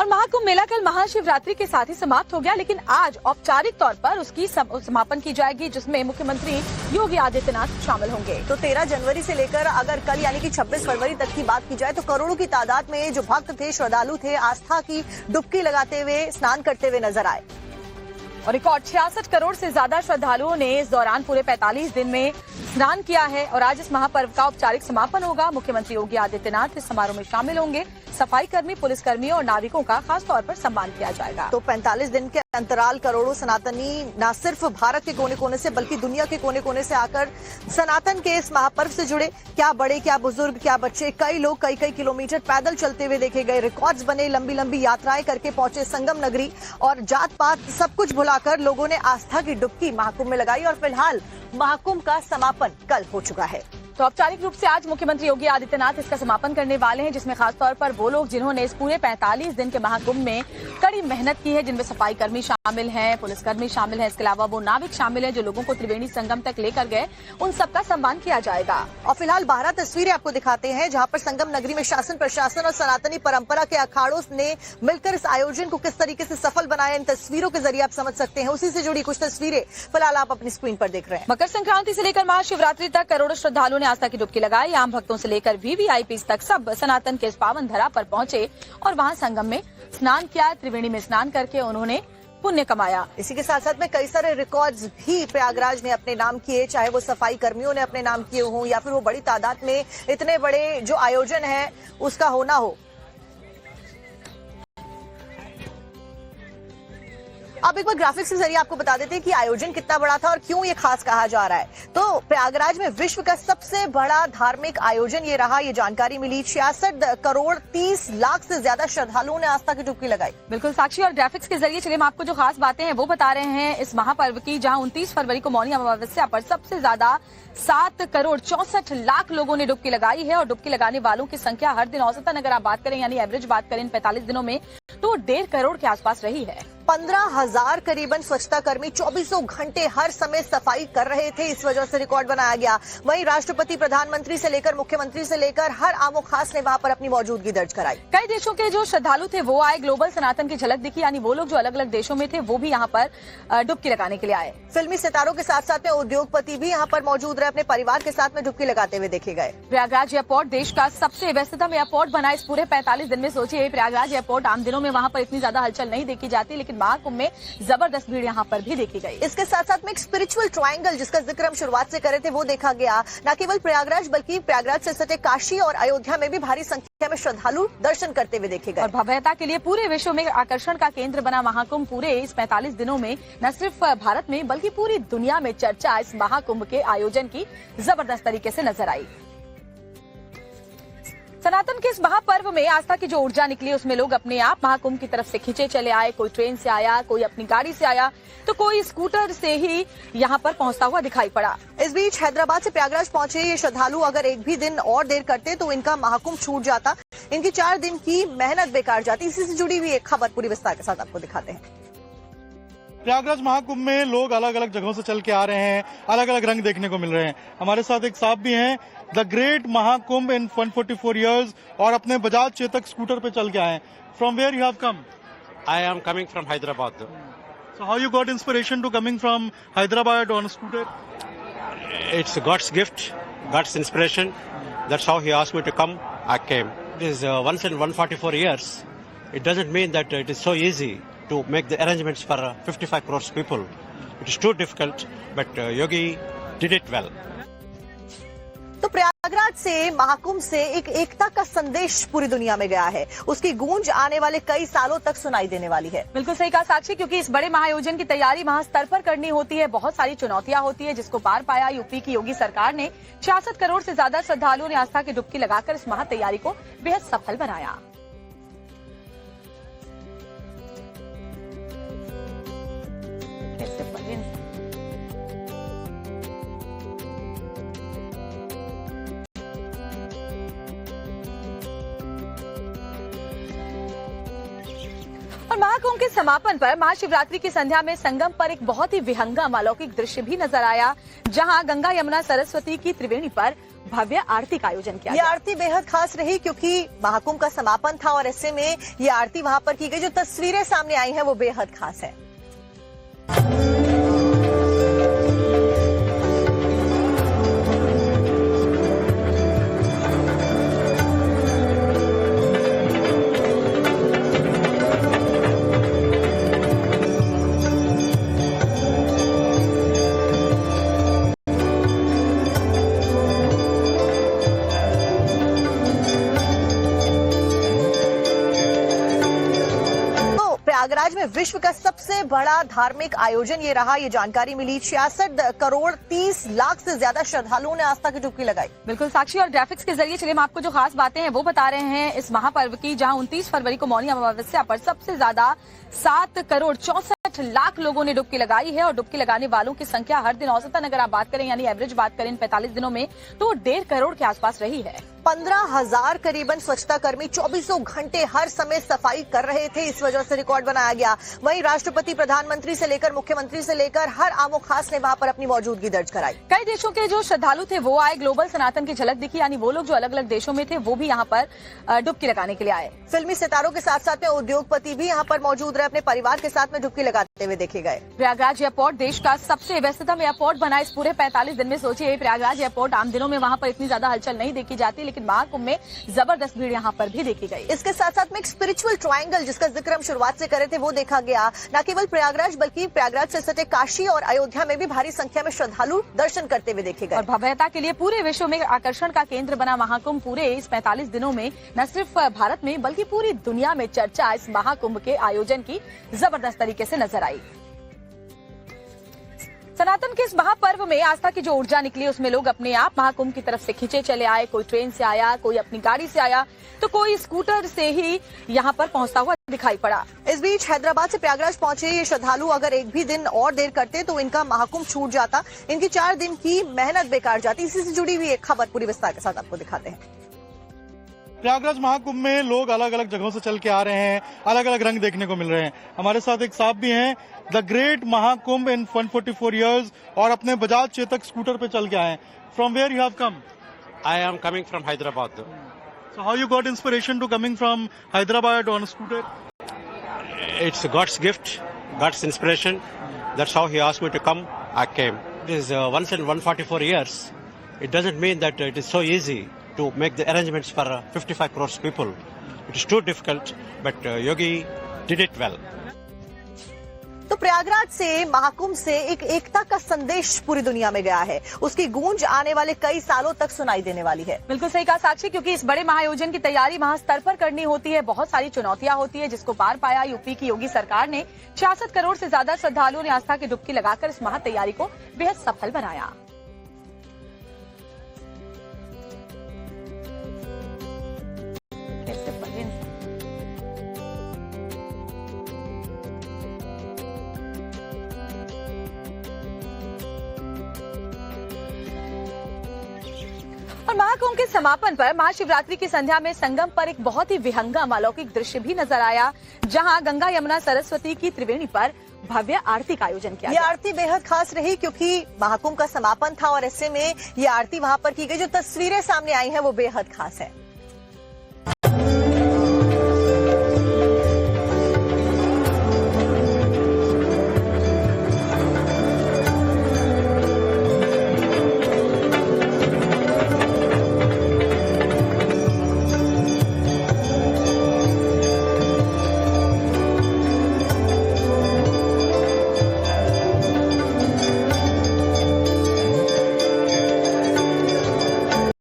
और महाकुंभ मेला कल महाशिवरात्रि के साथ ही समाप्त हो गया, लेकिन आज औपचारिक तौर पर उसकी समापन की जाएगी, जिसमें मुख्यमंत्री योगी आदित्यनाथ शामिल होंगे। तो 13 जनवरी से लेकर अगर कल यानी कि 26 फरवरी तक की बात की जाए तो करोड़ों की तादाद में जो भक्त थे, श्रद्धालु थे, आस्था की डुबकी लगाते हुए, स्नान करते हुए नजर आए। और रिकॉर्ड 66 करोड़ से ज्यादा श्रद्धालुओं ने इस दौरान पूरे 45 दिन में स्नान किया है। और आज इस महापर्व का औपचारिक समापन होगा। मुख्यमंत्री योगी आदित्यनाथ इस समारोह में शामिल होंगे। सफाई कर्मी, पुलिसकर्मियों और नाविकों का खास तौर पर सम्मान किया जाएगा। तो 45 दिन के अंतराल करोड़ों सनातनी न सिर्फ भारत के कोने कोने से बल्कि दुनिया के कोने कोने से आकर सनातन के इस महापर्व से जुड़े। क्या बड़े, क्या बुजुर्ग, क्या बच्चे, कई लोग कई किलोमीटर पैदल चलते हुए देखे गए। रिकॉर्ड्स बने, लंबी लंबी यात्राएं करके पहुंचे संगम नगरी और जात पात सब कुछ भुलाकर लोगों ने आस्था की डुबकी महाकुंभ में लगाई। और फिलहाल महाकुंभ का समापन कल हो चुका है। तो औपचारिक रूप से आज मुख्यमंत्री योगी आदित्यनाथ इसका समापन करने वाले हैं, जिसमें खासतौर पर वो लोग जिन्होंने इस पूरे 45 दिन के महाकुंभ में कड़ी मेहनत की है, जिनमें सफाई कर्मी शामिल हैं, पुलिसकर्मी शामिल हैं, इसके अलावा वो नाविक शामिल हैं जो लोगों को त्रिवेणी संगम तक लेकर गए, उन सबका सम्मान किया जाएगा। और फिलहाल 12 तस्वीरें आपको दिखाते हैं जहां पर संगम नगरी में शासन, प्रशासन और सनातनी परंपरा के अखाड़ों ने मिलकर इस आयोजन को किस तरीके से सफल बनाया, इन तस्वीरों के जरिए आप समझ सकते हैं। उसी से जुड़ी कुछ तस्वीरें फिलहाल आप अपनी स्क्रीन पर देख रहे हैं। मकर संक्रांति से लेकर महाशिवरात्रि तक करोड़ों श्रद्धालुओं ने आस्था की डुबकी लगाई। आम भक्तों से लेकर वीवीआईपी तक सब सनातन के इस पावन धरा पर पहुंचे और वहां संगम में स्नान किया। त्रिवेणी में स्नान करके उन्होंने पुण्य कमाया। इसी के साथ साथ में कई सारे रिकॉर्ड्स भी प्रयागराज ने अपने नाम किए, चाहे वो सफाई कर्मियों ने अपने नाम किए हों या फिर वो बड़ी तादाद में इतने बड़े जो आयोजन है उसका होना हो। अब एक बार ग्राफिक्स के जरिए आपको बता देते हैं कि आयोजन कितना बड़ा था और क्यों ये खास कहा जा रहा है। तो प्रयागराज में विश्व का सबसे बड़ा धार्मिक आयोजन ये रहा, ये जानकारी मिली। 66 करोड़ 30 लाख से ज्यादा श्रद्धालुओं ने आस्था की डुबकी लगाई। बिल्कुल साक्षी, और ग्राफिक्स के जरिए चलिए हम आपको जो खास बातें हैं वो बता रहे हैं इस महापर्व की, जहां 29 फरवरी को मौनी अमावस्या पर सबसे ज्यादा 7 करोड़ 64 लाख लोगों ने डुबकी लगाई है। और डुबकी लगाने वालों की संख्या हर दिन औसतन अगर आप बात करें यानी एवरेज बात करें इन 45 दिनों में तो 1.5 करोड़ के आसपास रही है। 15,000 करीबन स्वच्छता कर्मी 24 घंटे हर समय सफाई कर रहे थे, इस वजह से रिकॉर्ड बनाया गया। वहीं राष्ट्रपति, प्रधानमंत्री से लेकर मुख्यमंत्री से लेकर हर आमो खास ने वहां पर अपनी मौजूदगी दर्ज कराई। कई देशों के जो श्रद्धालु थे वो आए, ग्लोबल सनातन की झलक दिखी, यानी वो लोग जो अलग अलग देशों में थे वो भी यहाँ पर डुबकी लगाने के लिए आए। फिल्मी सितारों के साथ साथ में उद्योगपति भी यहाँ पर मौजूद रहे, अपने परिवार के साथ में डुबकी लगाते हुए देखे गए। प्रयागराज एयरपोर्ट देश का सबसे व्यस्ततम एयरपोर्ट बना इस पूरे 45 दिन में। सोचिए प्रयागराज एयरपोर्ट आम दिनों में वहाँ पर इतनी ज्यादा हलचल नहीं देखी जाती, लेकिन महाकुंभ में जबरदस्त भीड़ यहाँ पर भी देखी गई। इसके साथ साथ में एक स्पिरिचुअल ट्रायंगल जिसका जिक्र हम शुरुआत से करे थे वो देखा गया। न केवल प्रयागराज बल्कि प्रयागराज से सटे काशी और अयोध्या में भी भारी संख्या में श्रद्धालु दर्शन करते हुए देखे गए। और भव्यता के लिए पूरे विश्व में आकर्षण का केंद्र बना महाकुंभ पूरे इस 45 दिनों में न सिर्फ भारत में बल्कि पूरी दुनिया में चर्चा इस महाकुंभ के आयोजन की जबरदस्त तरीके से नजर आई। सनातन के इस महापर्व में आस्था की जो ऊर्जा निकली उसमें लोग अपने आप महाकुंभ की तरफ से खींचे चले आए। कोई ट्रेन से आया, कोई अपनी गाड़ी से आया, तो कोई स्कूटर से ही यहाँ पर पहुंचता हुआ दिखाई पड़ा। इस बीच हैदराबाद से प्रयागराज पहुंचे ये श्रद्धालु अगर एक भी दिन और देर करते तो इनका महाकुंभ छूट जाता, इनकी 4 दिन की मेहनत बेकार जाती। इसी से जुड़ी हुई एक खबर पूरी विस्तार के साथ आपको दिखाते हैं। प्रयागराज महाकुंभ में लोग अलग अलग जगहों से चल के आ रहे हैं, अलग अलग रंग देखने को मिल रहे हैं। हमारे साथ एक साहब भी हैं, the great Mahakumbh in 144 years, और अपने बजाज चेतक स्कूटर पे चल के आए हैं। From where you have come? I am coming from Hyderabad. So how you got inspiration to coming from Hyderabad on a scooter? It's God's gift, God's inspiration. That's how He asked me to come. I came. It is once in 144 years. It doesn't mean that it is so easy to make the arrangements for 55 crores people. It is too difficult, but Yogi did it well. तो प्रयागराज से महाकुंभ से एक एकता का संदेश पूरी दुनिया में गया है, उसकी गूंज आने वाले कई सालों तक सुनाई देने वाली है। बिल्कुल सही कहा साक्षी, क्योंकि इस बड़े महाआयोजन की तैयारी महास्तर पर करनी होती है, बहुत सारी चुनौतियां होती है, जिसको पार पाया यूपी की योगी सरकार ने। 66 करोड़ से ज्यादा श्रद्धालुओं ने आस्था की डुबकी लगाकर इस महा तैयारी को बेहद सफल बनाया। और महाकुंभ के समापन पर महाशिवरात्रि की संध्या में संगम पर एक बहुत ही विहंगम अलौकिक दृश्य भी नजर आया, जहां गंगा, यमुना, सरस्वती की त्रिवेणी पर भव्य आरती का आयोजन किया ये गया। आरती बेहद खास रही क्योंकि महाकुंभ का समापन था और ऐसे में ये आरती वहां पर की गई। जो तस्वीरें सामने आई हैं वो बेहद खास है। प्रयागराज में विश्व का सबसे बड़ा धार्मिक आयोजन ये रहा, ये जानकारी मिली। 66 करोड़ 30 लाख से ज्यादा श्रद्धालुओं ने आस्था की डुबकी लगाई। बिल्कुल साक्षी, और ग्राफिक्स के जरिए चलिए हम आपको जो खास बातें हैं वो बता रहे हैं इस महापर्व की, जहां 29 फरवरी को मौनी अमावस्या पर सबसे ज्यादा 7 करोड़ 64 लाख लोगों ने डुबकी लगाई है। और डुबकी लगाने वालों की संख्या हर दिन औसतन अगर आप बात करें यानी एवरेज बात करें इन 45 दिनों में तो 1.5 करोड़ के आसपास रही है। 15,000 करीबन स्वच्छता कर्मी 24 घंटे हर समय सफाई कर रहे थे, इस वजह से रिकॉर्ड बनाया गया। वहीं राष्ट्रपति, प्रधानमंत्री से लेकर मुख्यमंत्री से लेकर हर आमो खास ने वहां पर अपनी मौजूदगी दर्ज कराई। कई देशों के जो श्रद्धालु थे वो आए, ग्लोबल सनातन की झलक दिखी, यानी वो लोग जो अलग अलग देशों में थे वो भी यहाँ पर डुबकी लगाने के लिए आए। फिल्मी सितारों के साथ साथ में उद्योगपति भी यहाँ पर मौजूद रहे, अपने परिवार के साथ में डुबकी लगाते हुए देखे गए। प्रयागराज एयरपोर्ट देश का सबसे व्यस्ततम एयरपोर्ट बना इस पूरे 45 दिन में। सोचिए, प्रयागराज एयरपोर्ट आम दिनों में वहाँ पर इतनी ज्यादा हलचल नहीं देखी जाती, लेकिन महाकुंभ में जबरदस्त भीड़ यहाँ पर भी देखी गई। इसके साथ साथ में एक स्पिरिचुअल ट्रायंगल जिसका जिक्र हम शुरुआत से करे थे वो देखा गया। न केवल प्रयागराज बल्कि प्रयागराज से सटे काशी और अयोध्या में भी भारी संख्या में श्रद्धालु दर्शन करते हुए देखे गए। और भव्यता के लिए पूरे विश्व में आकर्षण का केंद्र बना महाकुंभ पूरे इस 45 दिनों में न सिर्फ भारत में बल्कि पूरी दुनिया में चर्चा इस महाकुंभ के आयोजन की जबरदस्त तरीके से नजर आई। सनातन के इस महापर्व में आस्था की जो ऊर्जा निकली उसमें लोग अपने आप महाकुंभ की तरफ से खींचे चले आए। कोई ट्रेन से आया, कोई अपनी गाड़ी से आया, तो कोई स्कूटर से ही यहाँ पर पहुंचता हुआ दिखाई पड़ा। इस बीच हैदराबाद से प्रयागराज पहुंचे ये श्रद्धालु अगर एक भी दिन और देर करते तो इनका महाकुंभ छूट जाता, इनकी 4 दिन की मेहनत बेकार जाती। इसी से जुड़ी हुई एक खबर पूरी विस्तार के साथ आपको दिखाते हैं। प्रयागराज महाकुंभ में लोग अलग अलग जगहों से चल के आ रहे हैं, अलग अलग रंग देखने को मिल रहे हैं। हमारे साथ एक साहब भी हैं, the great Mahakumbh in 144 years, और अपने बजाज चेतक स्कूटर पे चल के आए हैं। From where you have come? I am coming from Hyderabad. So how you got inspiration to coming from Hyderabad on a scooter? It's God's gift, God's inspiration. That's how He asked me to come. I came. It is once in 144 years. It doesn't mean that it is so easy to make the arrangements for 55 crores people. It is too difficult, but Yogi did it well. तो प्रयागराज से महाकुंभ से एक एकता का संदेश पूरी दुनिया में गया है, उसकी गूंज आने वाले कई सालों तक सुनाई देने वाली है। बिल्कुल सही कहा साक्षी, क्योंकि इस बड़े महाआयोजन की तैयारी महास्तर पर करनी होती है, बहुत सारी चुनौतियां होती है, जिसको पार पाया यूपी की योगी सरकार ने। 66 करोड़ से ज्यादा श्रद्धालुओं ने आस्था की डुबकी लगाकर इस महा तैयारी को बेहद सफल बनाया। और महाकुंभ के समापन पर महाशिवरात्रि की संध्या में संगम पर एक बहुत ही विहंगम अलौकिक दृश्य भी नजर आया, जहां गंगा, यमुना, सरस्वती की त्रिवेणी पर भव्य आरती का आयोजन किया गया। ये आरती बेहद खास रही क्योंकि महाकुंभ का समापन था और ऐसे में ये आरती वहां पर की गई। जो तस्वीरें सामने आई हैं वो बेहद खास है।